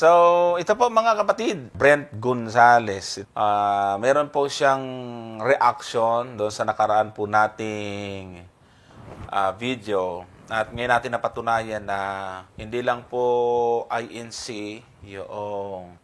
So, ito po mga kapatid, Brent Gonzales. Meron po siyang reaction doon sa nakaraan po nating video. At ngayon natin napatunayan na hindi lang po INC yung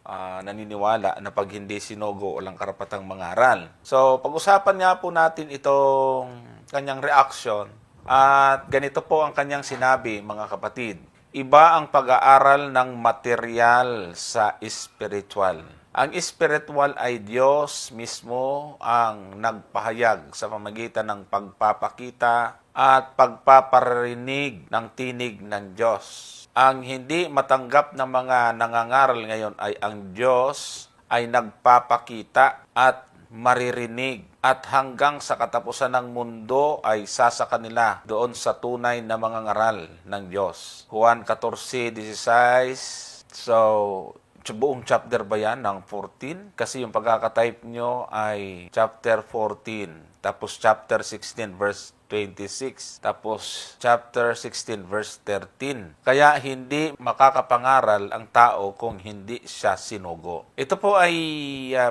naniniwala na pag hindi sinugo walang karapatang mangaral. So, pag-usapan nga po natin itong kanyang reaction. At ganito po ang kanyang sinabi, mga kapatid. Iba ang pag-aaral ng material sa spiritual. Ang spiritual ay Diyos mismo ang nagpahayag sa pamamagitan ng pagpapakita at pagpaparinig ng tinig ng Diyos. Ang hindi matanggap ng mga nangangaral ngayon ay ang Diyos ay nagpapakita at maririnig at hanggang sa katapusan ng mundo ay sasa kanila doon sa tunay na mga ngaral ng Diyos. Juan 14:16. So, buong chapter ba yan ng 14? Kasi yung pagkakatype nyo ay chapter 14. Tapos chapter 16 verse 26. Tapos chapter 16 verse 13. Kaya hindi makakapangaral ang tao kung hindi siya sinugo. Ito po ay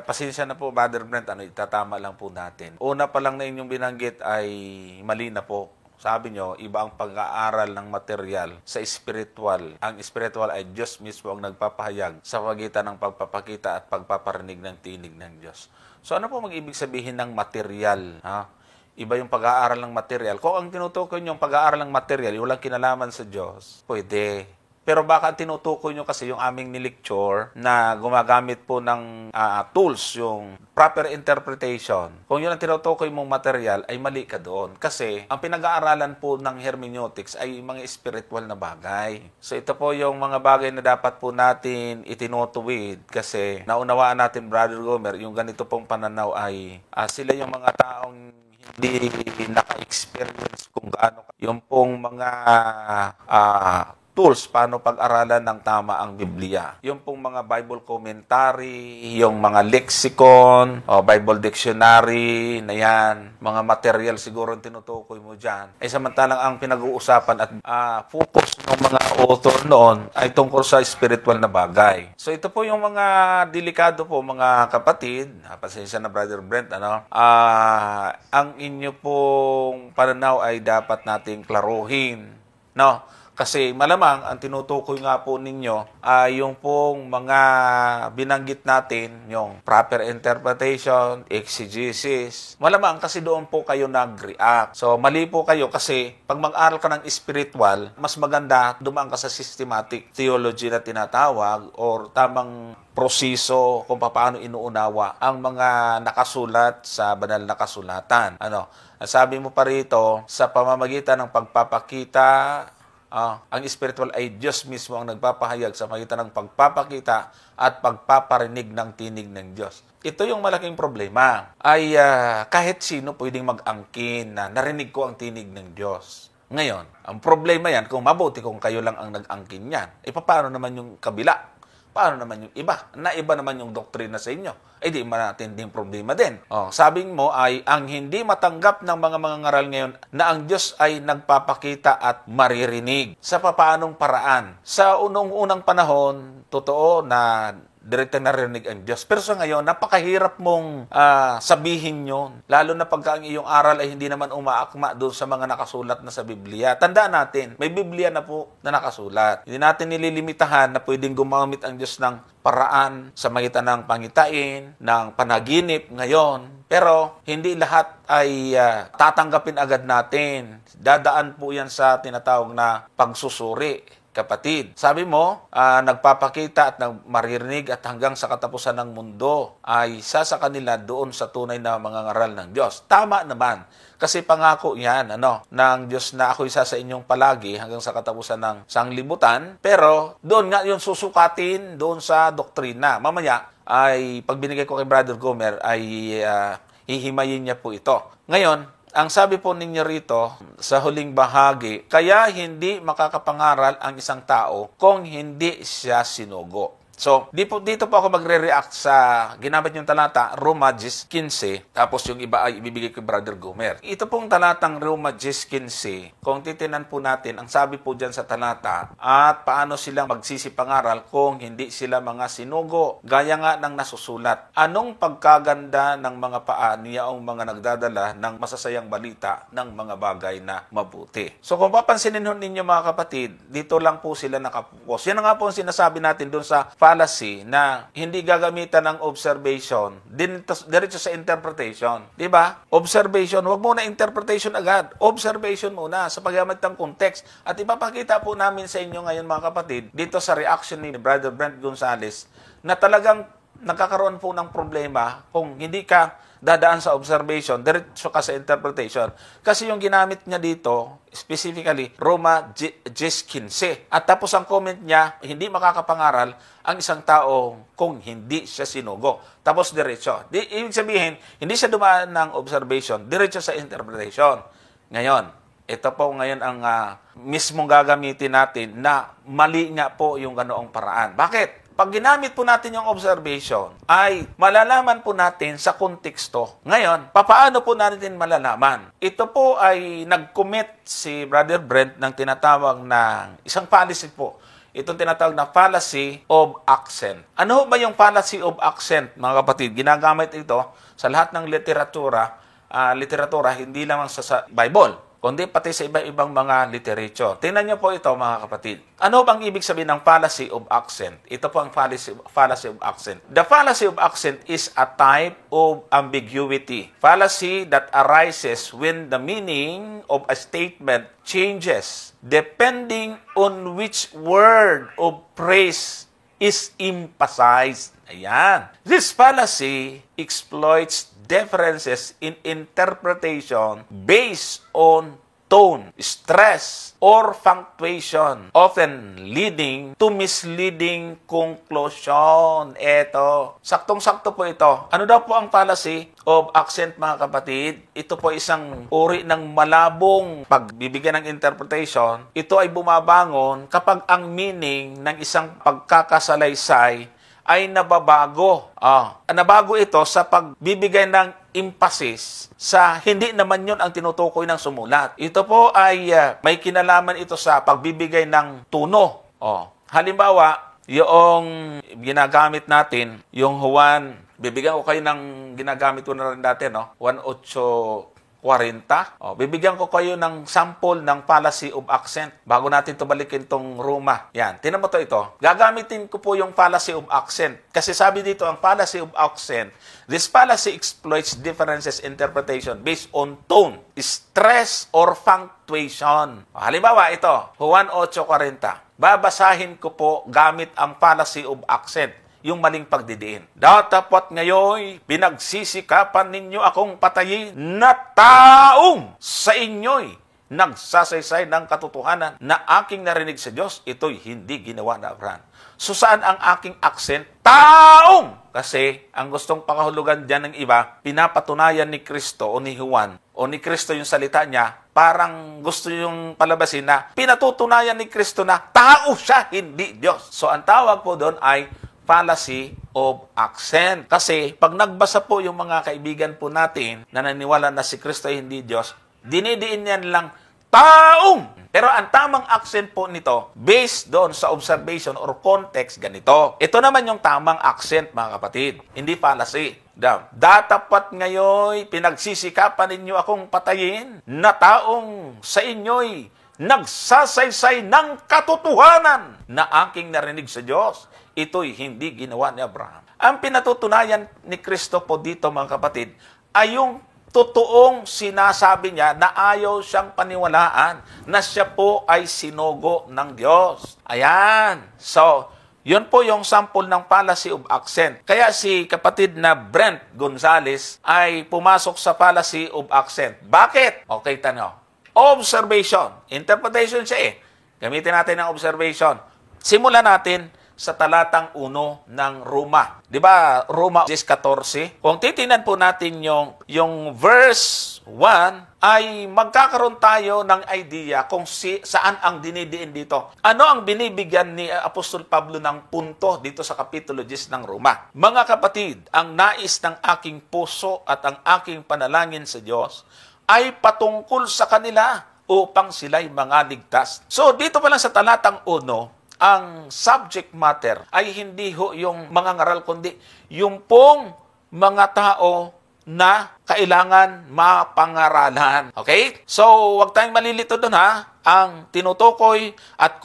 pasensya na po, Brother Brent, itatama lang po natin. Una pa lang na inyong binanggit ay mali na po. Sabi nyo, iba ang pag-aaral ng material sa spiritual. Ang spiritual ay Diyos mismo ang nagpapahayag sa pagitan ng pagpapakita at pagpaparinig ng tinig ng Diyos. So ano po mag-ibig sabihin ng material? Iba yung pag-aaral ng material. Kung ang tinutukoy nyo yung pag-aaral ng material, yung walang kinalaman sa Diyos, pwede. Pero baka tinutukoy nyo kasi yung aming nilecture na gumagamit po ng tools, yung proper interpretation. Kung yun ang tinutukoy mong material, ay mali ka doon. Kasi ang pinag-aaralan po ng hermeneutics ay mga spiritual na bagay. So ito po yung mga bagay na dapat po natin itinutuwid kasi naunawaan natin, Brother Gomer, yung ganito pong pananaw ay sila yung mga taong hindi naka-experience kung gaano yung pong mga tools paano pag-aralan ng tama ang Biblia. Yung pong mga Bible commentary, yung mga lexicon, Bible dictionary, na yan, mga material siguro ang tinutukoy mo dyan. Ay samantalang ang pinag-uusapan at focus ng mga author noon ay tungkol sa spiritual na bagay. So ito po yung mga delikado po, mga kapatid. Pasensya na, Brother Brent, ang inyo pong pananaw ay dapat nating klaruhin. No? Kasi malamang ang tinutukoy nga po ninyo ay yung pong mga binanggit natin, yung proper interpretation, exegesis. Malamang kasi doon po kayo nag-react. So mali po kayo kasi pag mag-aral ka ng spiritual, mas maganda dumaan ka sa systematic theology na tinatawag or tamang proseso kung paano inuunawa ang mga nakasulat sa banal na kasulatan. Sabi mo pa rito, sa pamamagitan ng pagpapakita, ang spiritual ay Diyos mismo ang nagpapahayag sa pagitan ng pagpapakita at pagpaparinig ng tinig ng Diyos. Ito yung malaking problema. Ay kahit sino pwedeng mag-angkin na narinig ko ang tinig ng Diyos. Ngayon, ang problema yan, kung mabuti kung kayo lang ang nag-angkin yan, paano naman yung kabila? Paano naman yung iba? Naiba naman yung doktrina sa inyo. Di matinding problema din. Sabing mo ay ang hindi matanggap ng mga ngaral ngayon na ang Diyos ay nagpapakita at maririnig. Sa papaanong paraan? Sa unang panahon, totoo na direkta narinig ang Diyos. Pero sa ngayon, napakahirap mong sabihin yun. Lalo na pagka ang iyong aral ay hindi naman umaakma doon sa mga nakasulat na sa Biblia. Tandaan natin, may Biblia na po na nakasulat. Hindi natin nililimitahan na pwedeng gumamit ang Diyos ng paraan sa magitan ng pangitain, ng panaginip ngayon. Pero hindi lahat ay tatanggapin agad natin. Dadaan po yan sa tinatawag na pagsusuri. Kapatid, sabi mo, nagpapakita at maririnig at hanggang sa katapusan ng mundo ay sa kanila doon sa tunay na mga ngaral ng Diyos. Tama naman. Kasi pangako yan, ng Diyos na ako'y sa inyong palagi hanggang sa katapusan ng sanglibutan. Pero doon nga yung susukatin doon sa doktrina. Mamaya ay pag binigay ko kay Brother Gomer ay hihimayin niya po ito. Ngayon, ang sabi po ninyo rito sa huling bahagi, kaya hindi makakapangaral ang isang tao kung hindi siya sinugo. So, dito po ako magre-react sa ginamit yung talata, Roma 10:15, tapos yung iba ay ibibigay ko Brother Gomer. Ito pong talatang Roma 10:15, kung titinan po natin, ang sabi po dyan sa talata, at paano silang magsisipangaral kung hindi sila mga sinugo, gaya nga ng nasusulat. Anong pagkaganda ng mga paa niyaong mga nagdadala ng masasayang balita ng mga bagay na mabuti. So, kung papansinin ninyo mga kapatid, dito lang po sila nakapokus. Yan nga po ang sinasabi natin doon sa fallacy na hindi gagamitan ng observation, diretso sa interpretation. Di ba? Observation, wag muna interpretation agad. Observation muna sa paggamit ng context. At ipapakita po namin sa inyo ngayon mga kapatid, dito sa reaction ni Brother Brent Gonzales, na talagang nagkakaroon po ng problema kung hindi ka dadaan sa observation, diretso ka sa interpretation. Kasi yung ginamit niya dito, specifically, Roma 10:15. At tapos ang comment niya, hindi makakapangaral ang isang tao kung hindi siya sinugo. Tapos diretso. Ibig sabihin, hindi siya dumaan ng observation, diretso sa interpretation. Ngayon, ito po ngayon ang mismong gagamitin natin na mali nga po yung ganoong paraan. Bakit? Pag ginamit po natin yung observation, ay malalaman po natin sa konteksto. Ngayon, papaano po natin malalaman? Ito po ay nag-commit si Brother Brent ng tinatawag na isang fallacy po. Itong tinatawag na fallacy of accent. Ano ba yung fallacy of accent, mga kapatid? Ginagamit ito sa lahat ng literatura, hindi lamang sa Bible, kundi pati sa iba-ibang mga literature. Tingnan niyo po ito mga kapatid. Ano bang ibig sabihin ng fallacy of accent? Ito po ang fallacy of accent. The fallacy of accent is a type of ambiguity. Fallacy that arises when the meaning of a statement changes depending on which word of phrase is emphasized. Ayan. This fallacy exploits differences in interpretation based on tone, stress, or punctuation, often leading to misleading conclusion. Eto, saktong-sakto po ito. Ano daw po ang fallacy of accent, mga kapatid? Ito po isang uri ng malabong pagbibigyan ng interpretation. Ito ay bumabangon kapag ang meaning ng isang pagkakasalaysay ay nababago. Nabago ito sa pagbibigay ng emphasis sa hindi naman yun ang tinutukoy ng sumulat. Ito po ay may kinalaman ito sa pagbibigay ng tuno. Halimbawa, yung ginagamit natin, yung Juan, bibigyan ko kayo ng ginagamit ko na rin dati, no? 1:8:40. Bibigyan ko kayo ng sample ng fallacy of accent bago natin ito balikin itong Roma. Yan, tinan mo ito. Gagamitin ko po yung fallacy of accent. Kasi sabi dito, ang fallacy of accent, this fallacy exploits differences interpretation based on tone, stress, or punctuation. Halimbawa, ito, Juan 8:40. Babasahin ko po gamit ang fallacy of accent, yung maling pagdidiin. Datapot ngayon, pinagsisikapan ninyo akong patayin na taong sa inyo'y nagsasaysay ng katotohanan na aking narinig sa Diyos, ito'y hindi ginawa na Abraham. So saan ang aking accent? Taong! Kasi ang gustong pakahulugan dyan ng iba, pinapatunayan ni Kristo o ni Juan o ni Kristo yung salita niya, parang gusto yung palabasin na pinatutunayan ni Kristo na tao siya, hindi Diyos. So ang tawag po doon ay fallacy of accent. Kasi pag nagbasa po yung mga kaibigan po natin na naniwala na si Kristo ay hindi Diyos, dinidiin yan lang taong. Pero ang tamang accent po nito, based doon sa observation or context, ganito. Ito naman yung tamang accent, mga kapatid. Hindi fallacy. Datapat ngayon, pinagsisikapan ninyo akong patayin na taong sa inyo'y nagsasaysay ng katotohanan na aking narinig sa Diyos. Ito'y hindi ginawa ni Abraham. Ang pinatutunayan ni Kristo po dito, mga kapatid, ay yung totoong sinasabi niya na ayaw siyang paniwalaan na siya po ay sinugo ng Diyos. Ayan. So, yun po yung sample ng fallacy of accent. Kaya si kapatid na Brent Gonzales ay pumasok sa fallacy of accent. Bakit? Okay, tanong. Observation. Interpretation siya eh. Gamitin natin ang observation. Simulan natin sa talatang 1 ng Roma. 'Di ba? Roma 10:14. Kung titingnan po natin yung verse 1, ay magkakaroon tayo ng idea kung saan ang dinidiin dito. Ano ang binibigyan ni Apostol Pablo ng punto dito sa Kapitulo 10 ng Roma? Mga kapatid, ang nais ng aking puso at ang aking panalangin sa Diyos ay patungkol sa kanila upang sila'y mga ligtas. So, dito pa lang sa talatang 1, ang subject matter ay hindi ho yung mga ngaral, kundi yung pong mga tao na kailangan mapangaralan. Okay? So, wag tayong malilito doon ha. Ang tinutukoy at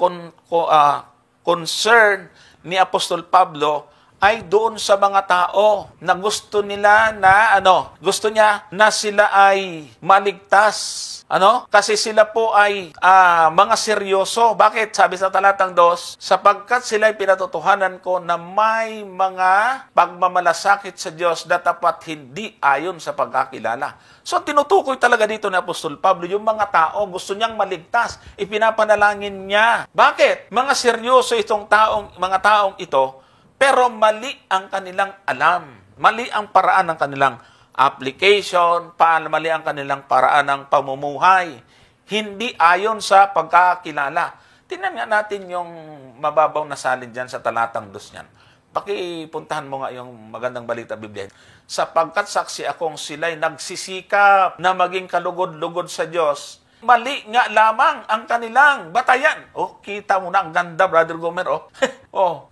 concern ni Apostol Pablo ay doon sa mga tao na gusto nila na gusto niya na sila ay maligtas. Kasi sila po ay mga seryoso. Bakit? Sabi sa talatang 2, sapagkat sila ay pinatutuhanan ko na may mga pagmamalasakit sa Diyos na tapat hindi ayon sa pagkakilala. So, tinutukoy talaga dito ni Apostol Pablo, yung mga tao, gusto niyang maligtas, ipinapanalangin niya. Bakit? Mga seryoso mga taong ito, pero mali ang kanilang alam. Mali ang paraan ng kanilang application, mali ang kanilang paraan ng pamumuhay. Hindi ayon sa pagkakilala. Tingnan nga natin yung mababaw na salin dyan sa talatang 2 niyan. Pakipuntahan mo nga yung magandang balita Biblia. Sapagkat saksi akong sila'y nagsisikap na maging kalugod-lugod sa Diyos, mali nga lamang ang kanilang batayan. Kita mo na ang ganda, Brother Gomer.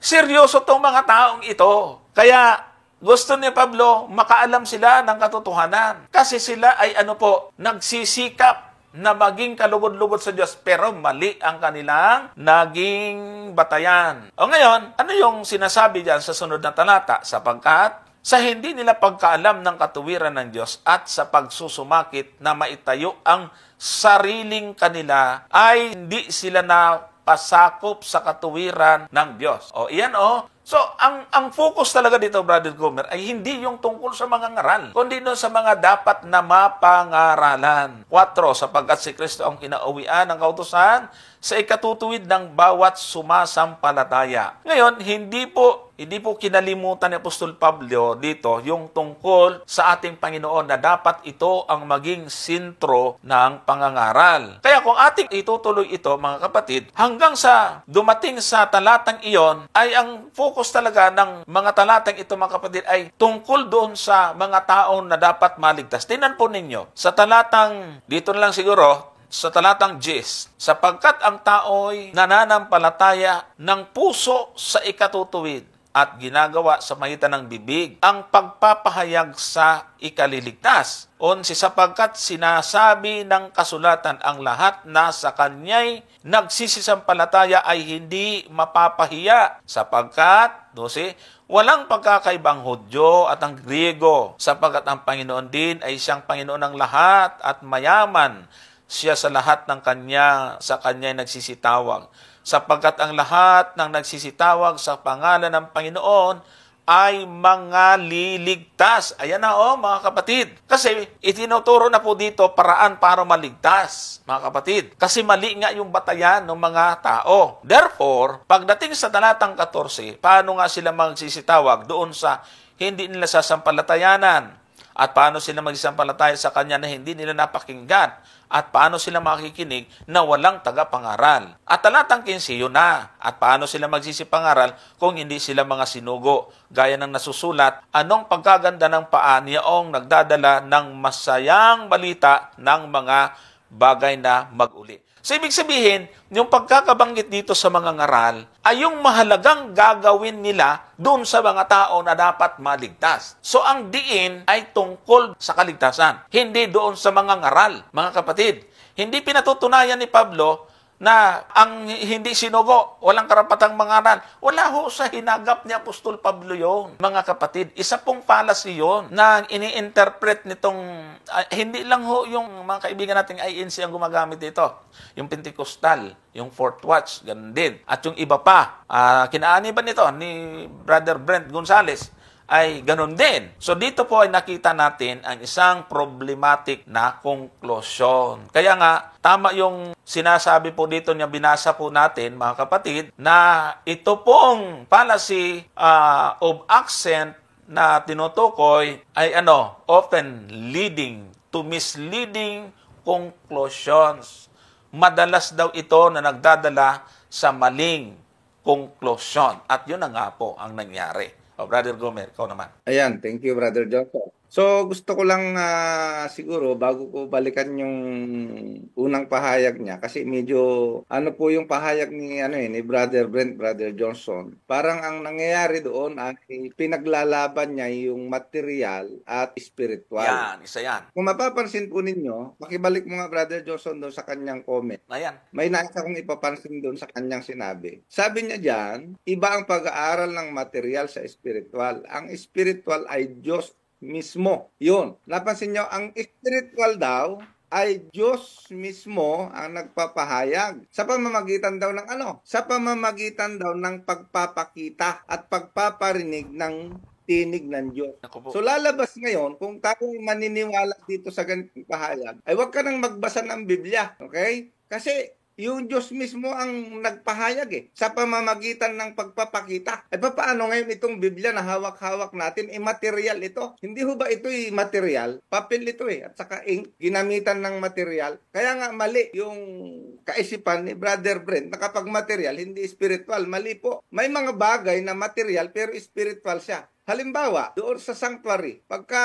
Seryoso tong mga taong ito. Kaya gusto ni Pablo, makaalam sila ng katotohanan. Kasi sila ay nagsisikap na maging kalugod-lugod sa Diyos, pero mali ang kanilang naging batayan. Ngayon, ano yung sinasabi dyan sa sunod na talata? Sapagkat sa hindi nila pagkaalam ng katuwiran ng Diyos at sa pagsusumakit na maitayo ang sariling kanila, ay hindi sila na pasakop sa katuwiran ng Diyos. Iyan. So, ang focus talaga dito, Brother Gomer, ay hindi yung tungkol sa mga ngaral, kundi doon sa mga dapat na mapangaralan. 4, sapagkat si Kristo ang kinauwian ng kautusan sa ikatutuwid ng bawat sumasampalataya. Ngayon, hindi po kinalimutan ni Apostol Pablo dito yung tungkol sa ating Panginoon na dapat ito ang maging sentro ng pangangaral. Kaya kung ating itutuloy ito, mga kapatid, hanggang sa dumating sa talatang iyon, ay ang focus talaga ng mga talatang ito, mga kapatid, ay tungkol doon sa mga taong na dapat maligtas. Tingnan po ninyo, sa talatang, dito na lang siguro, sa talatang 10, sapagkat ang tao'y nananampalataya ng puso sa ikatutuwid at ginagawa sa magitan ng bibig ang pagpapahayag sa ikaliligtas. 11, sapagkat sinasabi ng kasulatan ang lahat na sa kanya'y nagsisisampalataya ay hindi mapapahiya, sapagkat 12, walang pagkakaibang Hudyo at ang Griego, sapagkat ang Panginoon din ay siyang Panginoon ng lahat at mayaman siya sa lahat ng sa kanya'y nagsisitawag. Sapagkat ang lahat ng nagsisitawag sa pangalan ng Panginoon ay mga liligtas. Ayan na mga kapatid. Kasi itinuturo na po dito paraan para maligtas, mga kapatid. Kasi mali nga yung batayan ng mga tao. Therefore, pagdating sa talatang 14, paano nga sila magsisitawag doon sa hindi nila sasampalatayanan? At paano sila magsampalataya sa Kanya na hindi nila napakinggan? At paano sila makikinig na walang tagapangaral? At talatang 15, yun na. At paano sila magsisipangaral kung hindi sila mga sinugo? Gaya ng nasusulat, anong pagkaganda ng paa niyaong nagdadala ng masayang balita ng mga bagay na mag-uli. So, ibig sabihin, yung pagkakabanggit dito sa mga ngaral ay yung mahalagang gagawin nila doon sa mga tao na dapat maligtas. So, ang diin ay tungkol sa kaligtasan, hindi doon sa mga ngaral, mga kapatid. Hindi pinatutunayan ni Pablo na ang hindi sinugo, walang karapatang mangaral. Wala ho sa hinagap ni Apostol Pablo yon, mga kapatid. Isa pong fallacy yon na ini-interpret nitong, hindi lang ho yung mga kaibigan nating INC ang gumagamit dito. Yung Pentecostal, yung Fourth Watch, ganun din. At yung iba pa, kinaani ba nito ni Brother Brent Gonzales, ay ganun din. So dito po ay nakita natin ang isang problematic na konklusyon. Kaya nga, tama yung sinasabi po dito niya, binasa po natin mga kapatid, na ito pong policy of accent na tinutukoy ay often leading to misleading conclusions. Madalas daw ito na nagdadala sa maling conclusion. At yun na nga po ang nangyari. Brother Gomer, ikaw naman. Ayan, thank you, Brother Joseph. So, gusto ko lang siguro, bago ko balikan yung unang pahayag niya, kasi medyo, po yung pahayag ni Brother Brent, Brother Johnson, parang ang nangyayari doon ay pinaglalaban niya yung material at spiritual. Yan, isa yan. Kung mapapansin po ninyo, makibalik mo nga, Brother Johnson, doon sa kanyang comment. Ayan. May nais akong ipapansin doon sa kanyang sinabi. Sabi niya dyan, iba ang pag-aaral ng material sa spiritual. Ang spiritual ay Diyos mismo. Yun. Napansin nyo, ang spiritual daw ay Diyos mismo ang nagpapahayag. Sa pamamagitan daw ng Sa pamamagitan daw ng pagpapakita at pagpaparinig ng tinig ng Diyos. So lalabas ngayon, kung tayo maniniwala dito sa ganitong pahayag, ay huwag ka nang magbasa ng Biblia. Okay? Kasi yung Diyos mismo ang nagpahayag sa pamamagitan ng pagpapakita. Ay paano ngayon itong Biblia na hawak-hawak natin, material ito? Hindi ho ba ito'y material? Papel ito at saka ink, ginamitan ng material. Kaya nga mali yung kaisipan ni Brother Brent na kapag material, hindi spiritual. Mali po. May mga bagay na material pero spiritual siya. Halimbawa, doon sa sanctuary, pagka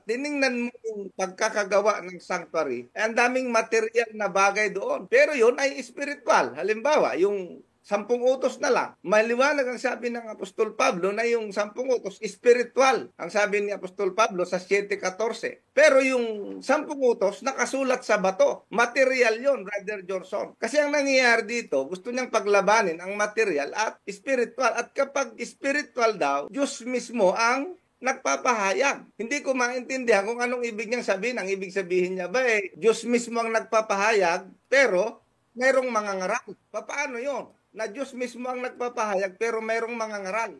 tiningnan mo yung pagkakagawa ng sanctuary, ang daming material na bagay doon. Pero yun ay spiritual. Halimbawa, yung 10 utos na lang. Maliwanag ang sabi ng Apostol Pablo na yung 10 utos spiritual. Ang sabi ni Apostol Pablo sa 7:14. Pero yung 10 utos nakasulat sa bato. Material yon, Brother Johnson. Kasi ang nangyayari dito, gusto niyang paglabanin ang material at spiritual. At kapag spiritual daw, Diyos mismo ang nagpapahayag. Hindi ko maintindihan kung anong ibig niyang sabihin. Ang ibig sabihin niya ba Diyos mismo ang nagpapahayag, pero mayroong mga ngaral. Paano yon? Na Diyos mismo ang nagpapahayag pero mayroong mga ngaral.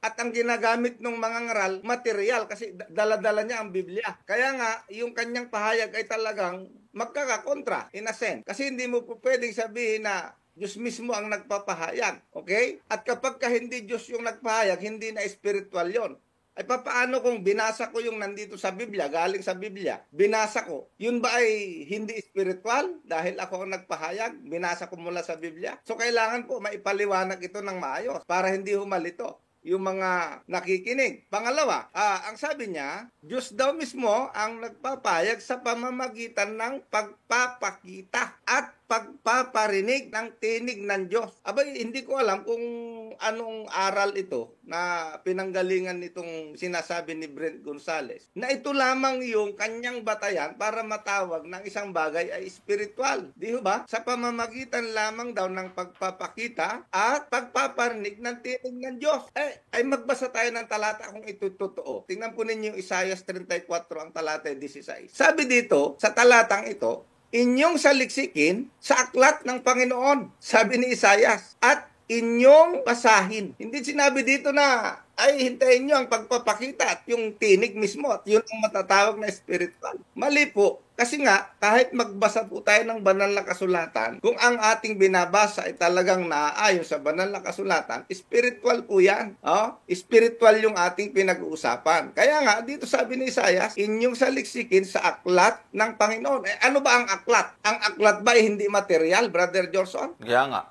At ang ginagamit ng mga ngaral, material kasi dala-dala niya ang Biblia. Kaya nga, yung kanyang pahayag ay talagang magkakakontra in a sense. Kasi hindi mo po pwedeng sabihin na Diyos mismo ang nagpapahayag. Okay? At kapag hindi Diyos yung nagpahayag, hindi na spiritual yon. Ay papaano kung binasa ko yung nandito sa Biblia, galing sa Biblia, binasa ko, yun ba ay hindi spiritual? Dahil ako ang nagpahayag, binasa ko mula sa Biblia. So kailangan po maipaliwanag ito ng maayos para hindi humalito yung mga nakikinig. Pangalawa, ang sabi niya, Diyos daw mismo ang nagpapahayag sa pamamagitan ng pagpapakita at pagpaparinig ng tinig ng Diyos. Abay, hindi ko alam kung anong aral ito na pinanggalingan nitong sinasabi ni Brent Gonzales. Na ito lamang yung kanyang batayan para matawag ng isang bagay ay spiritual. Di ba? Sa pamamagitan lamang daw ng pagpapakita at pagpaparinig ng tinig ng Diyos. Ay magbasa tayo ng talata kung ito totoo. Tingnan po ninyo yung Isaiah 34, ang talata 16. Sabi dito, sa talatang ito, inyong saliksikin sa aklat ng Panginoon, sabi ni Isaias, at inyong basahin. Hindi sinabi dito na ay hintayin nyo ang pagpapakita at yung tinig mismo at yun ang matatawag na spiritual. Mali po. Kasi nga, kahit magbasa po tayo ng banal na kasulatan, kung ang ating binabasa ay talagang naaayon sa banal na kasulatan, spiritual po yan. Spiritual yung ating pinag-uusapan. Kaya nga, dito sabi ni Isaias, inyong saliksikin sa aklat ng Panginoon. Ano ba ang aklat? Ang aklat ba ay hindi material, Brother Johnson? Kaya nga.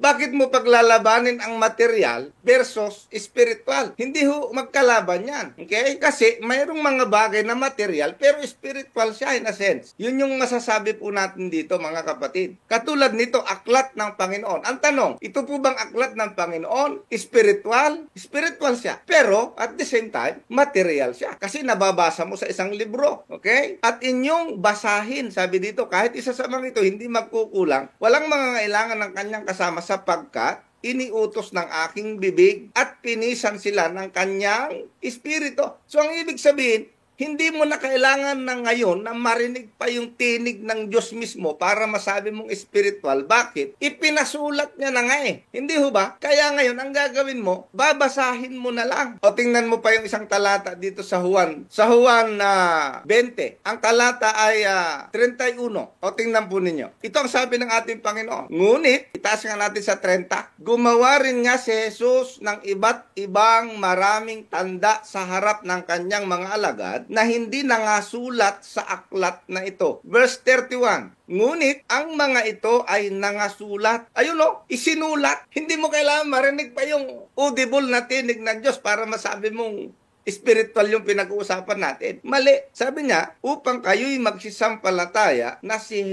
Bakit mo paglalabanin ang material versus spiritual? Hindi ho magkalaban yan. Okay? Kasi mayroong mga bagay na material pero spiritual siya in a sense. Yun yung masasabi po natin dito mga kapatid. Katulad nito, aklat ng Panginoon. Ang tanong, ito po bang aklat ng Panginoon? Spiritual? Spiritual siya. Pero at the same time, material siya. Kasi nababasa mo sa isang libro. Okay? At inyong basahin, sabi dito, kahit isa sa mga ito hindi magkukulang, walang mga kailangan ng kanyang kasama sapagkat iniutos ng aking bibig at pinisan sila ng kanyang espiritu. So ang ibig sabihin, hindi mo na kailangan na ngayon na marinig pa yung tinig ng Diyos mismo para masabi mong spiritual. Bakit? Ipinasulat niya na nga eh. Hindi ho ba? Kaya ngayon, ang gagawin mo, babasahin mo na lang. O tingnan mo pa yung isang talata dito sa Juan. Sa Juan 20. Ang talata ay 31. O tingnan po ninyo. Ito ang sabi ng ating Panginoon. Ngunit, itaas nga natin sa 30. Gumawa rin nga si Jesus ng iba't ibang maraming tanda sa harap ng kanyang mga alagad na hindi nangasulat sa aklat na ito. Verse 31. Ngunit ang mga ito ay nangasulat. Ayun o, isinulat. Hindi mo kailangan marinig pa yung audible na tinig ng Diyos para masabi mong spiritual yung pinag-uusapan natin. Mali. Sabi niya, upang kayo'y magsisampalataya na si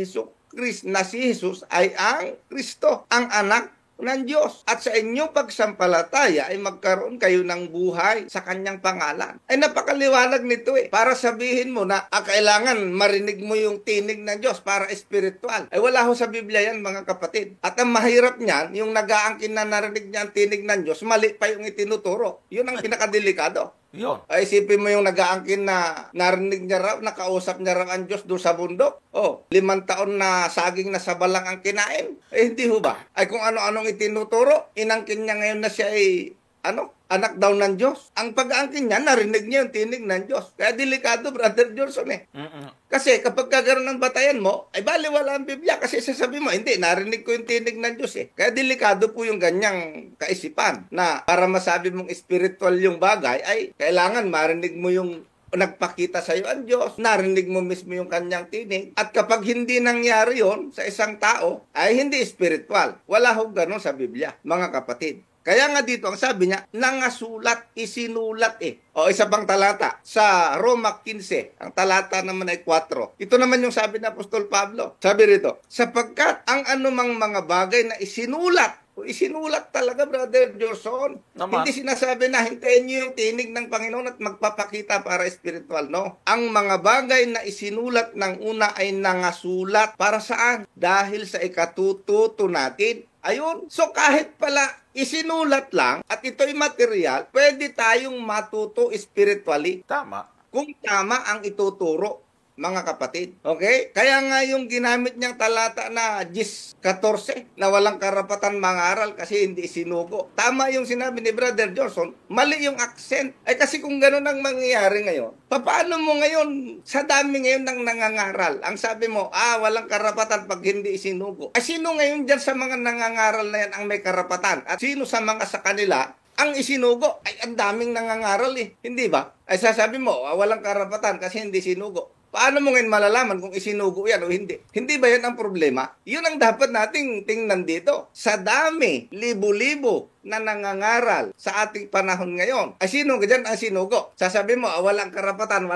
Jesus ay ang Kristo, ang anak ng Diyos. At sa inyong pagsampalataya ay magkaroon kayo ng buhay sa kanyang pangalan. Ay napakaliwanag nito eh. Para sabihin mo na kailangan marinig mo yung tinig ng Diyos para spiritual. Ay wala ho sa Biblia yan mga kapatid. At ang mahirap niyan, yung nag-aangkin na narinig niya ang tinig ng Diyos, mali pa yung itinuturo. Yun ang pinakadelikado. Yun. Ay isipin mo yung nag-aangkin na narinig niya raw, nakausap niya raw ang Diyos doon sa bundok. 5 taon na saging na sabalang ang kinain. Hindi ho ba? Ay kung ano-anong itinuturo, inangkin niya ngayon na siya ay anak daw ng Diyos. Ang pag-aangkin niya, narinig niya yung tinig ng Diyos. Kaya delikado, Brother Johnson eh. Kasi kapag kagaroon ng batayan mo, ay baliwala ang Biblia. Kasi sasabi mo, hindi, narinig ko yung tinig ng Diyos eh. Kaya delikado po yung ganyang kaisipan na para masabi mong spiritual yung bagay, ay kailangan marinig mo yung nagpakita sa iyo ang Diyos, narinig mo mismo yung kanyang tinig. At kapag hindi nangyari yon sa isang tao, ay hindi spiritual. Wala ho ganun sa Biblia, mga kapatid. Kaya nga dito, ang sabi niya, nangasulat, isinulat eh. O isa pang talata, sa Roma 15, ang talata naman ay 4. Ito naman yung sabi ng Apostol Pablo. Sabi rito, sapagkat ang anumang mga bagay na isinulat talaga, Brother Johnson. Naman. Hindi sinasabi na hintayin niyo yung tinig ng Panginoon at magpapakita para spiritual, no? Ang mga bagay na isinulat ng una ay nangasulat. Para saan? Dahil sa ikatututo natin. Ayun. So kahit pala isinulat lang at ito'y material, pwede tayong matuto spiritually. Tama. Kung tama ang ituturo, mga kapatid. Okay? Kaya nga yung ginamit niyang talata na 10:14 na walang karapatan mangaral kasi hindi isinugo. Tama yung sinabi ni Brother Johnson, mali yung accent. Ay kasi kung gano'n ang mangyayari ngayon, paano mo ngayon, sa dami ngayon ng nangangaral, ang sabi mo, walang karapatan pag hindi isinugo. Ay sino ngayon dyan sa mga nangangaral na yan ang may karapatan? At sino sa mga sa kanila ang isinugo? Ay ang daming nangangaral eh. Hindi ba? Ay sasabi mo, walang karapatan kasi hindi sinugo. Paano mo ngayon malalaman kung isinugo yan o hindi? Hindi ba yan ang problema? Yun ang dapat nating tingnan dito. Sa dami, libo-libo na nangangaral sa ating panahon ngayon. Ay sino dyan ang sinugo? Sasabi mo, walang karapatan.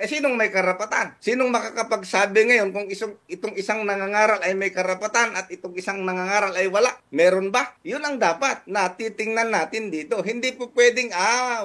Sinong may karapatan? Sinong makakapagsabi ngayon kung itong isang nangangaral ay may karapatan at itong isang nangangaral ay wala? Meron ba? Yun ang dapat na titingnan natin dito. Hindi po pwedeng,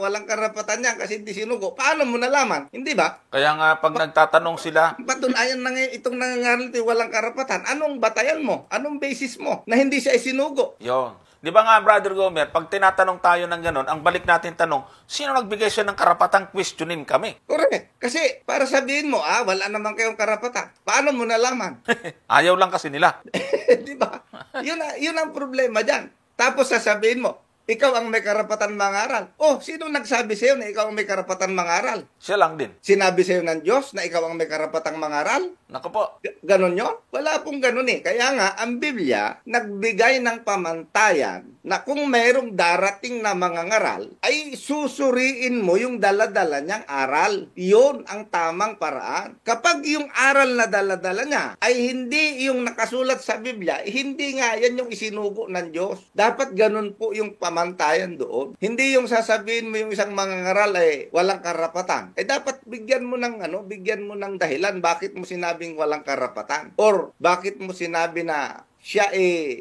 walang karapatan yan kasi hindi sinugo. Paano mo nalaman? Hindi ba? Kaya nga pag nagtatanong sila, Patunayan na ngayon itong nangangaral ito walang karapatan. Anong batayan mo? Anong basis mo na hindi siya isinugo? yun. Di ba nga, Brother Gomer, pag tinatanong tayo ng gano'n, ang balik natin tanong, sino nagbigay siya ng karapatang questionin kami? Correct. Kasi para sabihin mo, wala naman kayong karapatan. Paano mo nalaman? Ayaw lang kasi nila. Di ba? Yun ang problema dyan. Tapos sasabihin mo, ikaw ang may karapatan mangaral. Sino nagsabi sa'yo na ikaw ang may karapatan mangaral? Siya lang din. Sinabi sa'yo ng Diyos na ikaw ang may karapatang mangaral? Naku po. Ganon yun? Wala pong ganon eh. Kaya nga, ang Biblia, nagbigay ng pamantayan na kung mayroong darating na mangangaral, ay susuriin mo yung daladala niyang aral. Yun ang tamang paraan. Kapag yung aral na daladala niya ay hindi yung nakasulat sa Biblia, hindi nga yan yung isinugo ng Diyos. Dapat ganon po yung pamantayan doon. Hindi yung sasabihin mo yung isang mangangaral ay walang karapatan. Dapat bigyan mo ng dahilan bakit mo sinabing walang karapatan. Or bakit mo sinabi na siya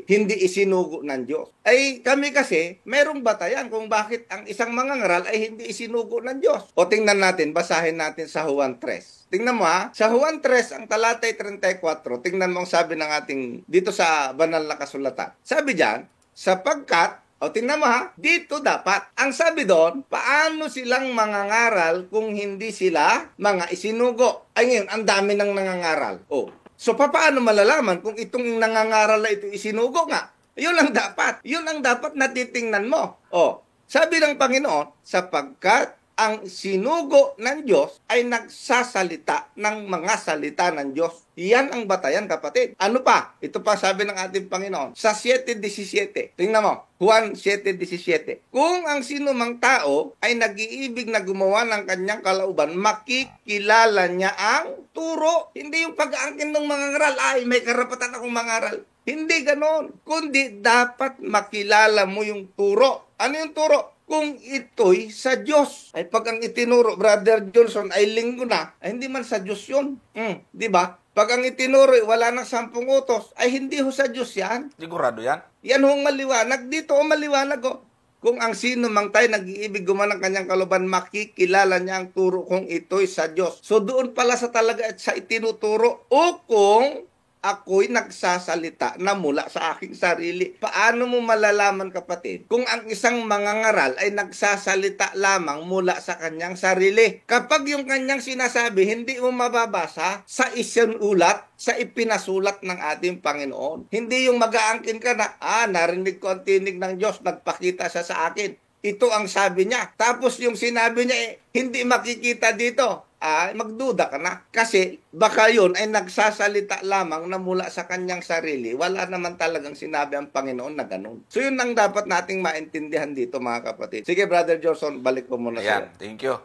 hindi isinugo ng Diyos. Kami kasi, merong batayan kung bakit ang isang mangangaral ay hindi isinugo ng Diyos. O tingnan natin, basahin natin sa Juan 3. Tingnan mo sa Juan 3, ang talatay 34, tingnan mo ang sabi ng ating, dito sa banal na kasulatan. Sabi diyan, sapagkat O, tingnan mo ha, dito dapat. Ang sabi doon, paano silang mangangaral kung hindi sila mga isinugo? Ay ngayon, ang dami ng nangangaral. O, so paano malalaman kung itong nangangaral na ito isinugo nga? Yun ang dapat. Yun ang dapat na titingnan mo. O, sabi ng Panginoon, sapagkat ang sinugo ng Diyos ay nagsasalita ng mga salita ng Diyos. Yan ang batayan, kapatid. Ano pa? Ito pa sabi ng ating Panginoon. Sa 7:17. Tingnan mo. Juan 7:17. Kung ang sinumang tao ay nag-iibig na gumawa ng kanyang kalooban, makikilala niya ang turo. Hindi yung pag-aangkin ng mga ngaral. Ay, may karapatan akong mangaral. Hindi ganon. Kundi dapat makilala mo yung turo. Ano yung turo? Kung ito'y sa Diyos. Ay pag ang itinuro, Brother Johnson, ay linggo na, ay hindi man sa Diyos yun. Di ba? Pag ang itinuro, wala nang 10 utos, ay hindi ho sa Diyos yan. Sigurado yan? Yan hong maliwanag. Dito o maliwanag o. Kung ang sino mang tayo nag-iibig gumawa ng kanyang kalooban, makikilala niya ang turo kung ito'y sa Diyos. So doon pala sa talaga at sa itinuturo. O kung ako'y nagsasalita na mula sa aking sarili. Paano mo malalaman, kapatid, kung ang isang mangangaral ay nagsasalita lamang mula sa kanyang sarili? Kapag yung kanyang sinasabi, hindi mo mababasa sa isinulat, sa ipinasulat ng ating Panginoon. Hindi yung mag-aangkin ka na, narinig ko ang tinig ng Diyos, nagpakita siya sa akin. Ito ang sabi niya. Tapos yung sinabi niya, hindi makikita dito. Magduda ka na. Kasi baka yun ay nagsasalita lamang na mula sa kanyang sarili. Wala naman talagang sinabi ang Panginoon na ganun. So yun ang dapat nating maintindihan dito, mga kapatid. Sige, Brother Johnson, balik ko muna Ayan, sa'yo. thank you.